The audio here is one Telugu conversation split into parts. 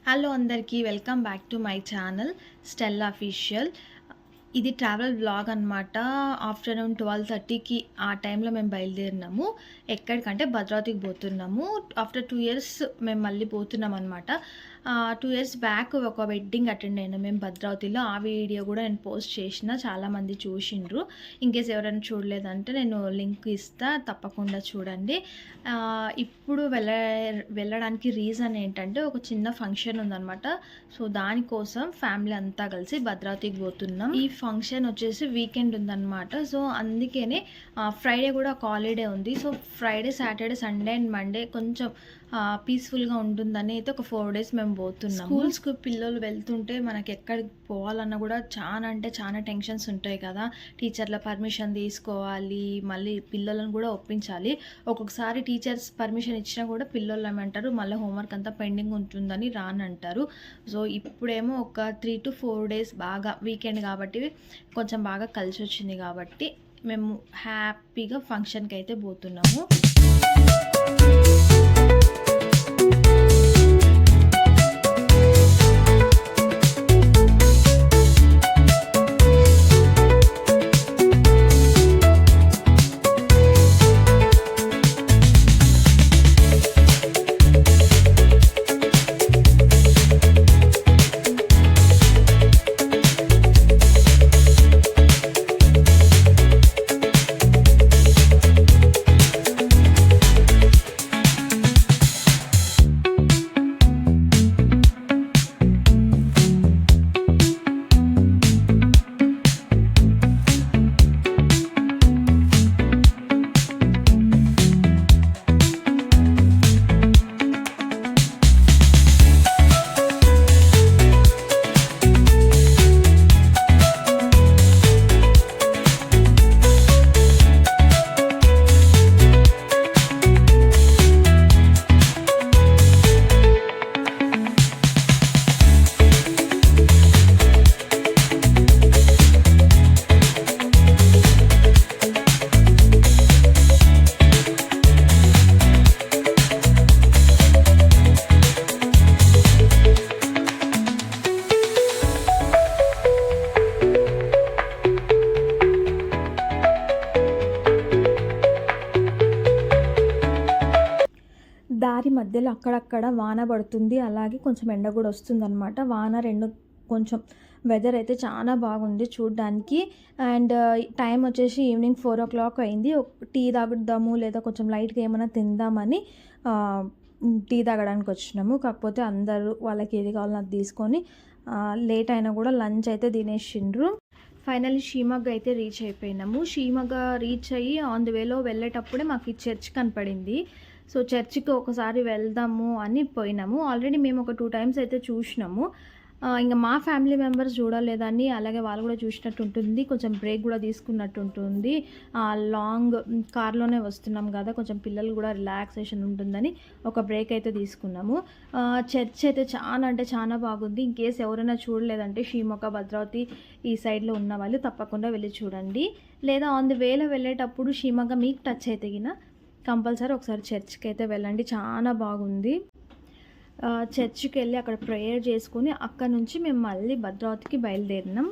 హలో అందరికీ welcome back to my channel Stella official. ఇది ట్రావెల్ బ్లాగ్ అనమాట. ఆఫ్టర్నూన్ 12:30కి ఆ టైంలో మేము బయలుదేరినాము. ఎక్కడికంటే భద్రావతికి పోతున్నాము. ఆఫ్టర్ 2 years మేము మళ్ళీ పోతున్నాం అనమాట. 2 years బ్యాక్ ఒక వెడ్డింగ్ అటెండ్ అయినా మేము భద్రావతిలో. ఆ వీడియో కూడా నేను పోస్ట్ చేసిన, చాలామంది చూసిండ్రు. ఇన్కేస్ ఎవరైనా చూడలేదంటే నేను లింక్ ఇస్తా, తప్పకుండా చూడండి. ఇప్పుడు వెళ్ళడానికి రీజన్ ఏంటంటే ఒక చిన్న ఫంక్షన్ ఉందన్నమాట. సో దానికోసం ఫ్యామిలీ అంతా కలిసి భద్రావతికి పోతున్నాం. ఈ ఫంక్షన్ వచ్చేసి వీకెండ్ ఉందన్నమాట. సో అందుకనే ఫ్రైడే కూడా ఒక హాలిడే ఉంది. So Friday, Saturday, Sunday and Monday కొంచెం పీస్ఫుల్గా ఉంటుందని అయితే ఒక 4 days మేము పోతున్నాము. స్కూల్స్కి పిల్లలు వెళ్తుంటే మనకి ఎక్కడికి పోవాలన్నా కూడా చాలా టెన్షన్స్ ఉంటాయి కదా. టీచర్ల పర్మిషన్ తీసుకోవాలి, మళ్ళీ పిల్లలను కూడా ఒప్పించాలి. ఒక్కొక్కసారి టీచర్స్ పర్మిషన్ ఇచ్చినా కూడా పిల్లలు ఏమంటారు, మళ్ళీ హోంవర్క్ అంతా పెండింగ్ ఉంటుందని రానంటారు. సో ఇప్పుడేమో ఒక 3 to 4 days బాగా వీకెండ్ కాబట్టి కొంచెం బాగా కలిసి వచ్చింది కాబట్టి మేము హ్యాపీగా ఫంక్షన్కి అయితే పోతున్నాము. దారి మధ్యలో అక్కడక్కడ వాన పడుతుంది, అలాగే కొంచెం ఎండ కూడా వస్తుందన్నమాట. వాన రెండు కొంచెం వెదర్ అయితే చాలా బాగుంది చూడడానికి. అండ్ టైం వచ్చేసి ఈవినింగ్ 4 o'clock అయింది. టీ తాగుదాము లేదా కొంచెం లైట్గా ఏమైనా తిందామని టీ తాగడానికి వచ్చినాము. కాకపోతే అందరూ వాళ్ళకి ఏది కావాలో అది తీసుకొని లేట్ అయినా కూడా లంచ్ అయితే తినేసిండ్రు. ఫైనల్లీ షీమగ్గ అయితే రీచ్ అయిపోయినాము. షీమగ్గ రీచ్ అయ్యి ఆన్ ది వేలో వెళ్ళేటప్పుడే మాకు ఈ చర్చ్ కనపడింది. సో చర్చికి ఒకసారి వెళ్దాము అని పోయినాము. ఆల్రెడీ మేము ఒక 2 times అయితే చూసినాము. ఇంకా మా ఫ్యామిలీ మెంబర్స్ చూడలేదని, అలాగే వాళ్ళు కూడా చూసినట్టు ఉంటుంది. కొంచెం బ్రేక్ కూడా తీసుకున్నట్టు ఉంటుంది. లాంగ్ కార్లోనే వస్తున్నాం కదా, కొంచెం పిల్లలు కూడా రిలాక్సేషన్ ఉంటుందని ఒక బ్రేక్ అయితే తీసుకున్నాము. చర్చ్ అయితే చాలా బాగుంది. ఇన్ కేస్ ఎవరైనా చూడలేదంటే షీమొక్క భద్రావతి ఈ సైడ్లో ఉన్న వాళ్ళు తప్పకుండా వెళ్ళి చూడండి. లేదా ఆన్ ది వేలో వెళ్ళేటప్పుడు షీమొక్క మీకు టచ్ అయితే గిన కంపల్సరీ ఒకసారి చర్చ్కి అయితే వెళ్ళండి, చాలా బాగుంది. చర్చ్కి వెళ్ళి అక్కడ ప్రేయర్ చేసుకుని అక్కడ నుంచి మేము మళ్ళీ భద్రావతికి బయలుదేరినాం.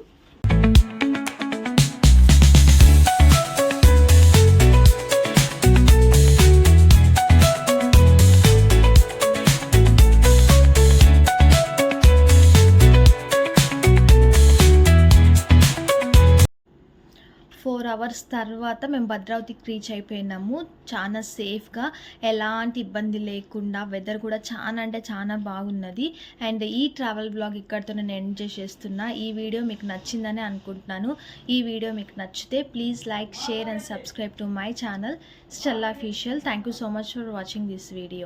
4 hours తర్వాత మేము భద్రావతికి రీచ్ అయిపోయినాము. చాలా సేఫ్గా, ఎలాంటి ఇబ్బంది లేకుండా, వెదర్ కూడా చాలా బాగున్నది. అండ్ ఈ ట్రావెల్ బ్లాగ్ ఇక్కడితో నేను ఎండ్ చేసేస్తున్నా. ఈ వీడియో మీకు నచ్చిందని అనుకుంటున్నాను. ఈ వీడియో మీకు నచ్చితే please like, share and subscribe to my channel Stella official. Thank you so much for watching this video.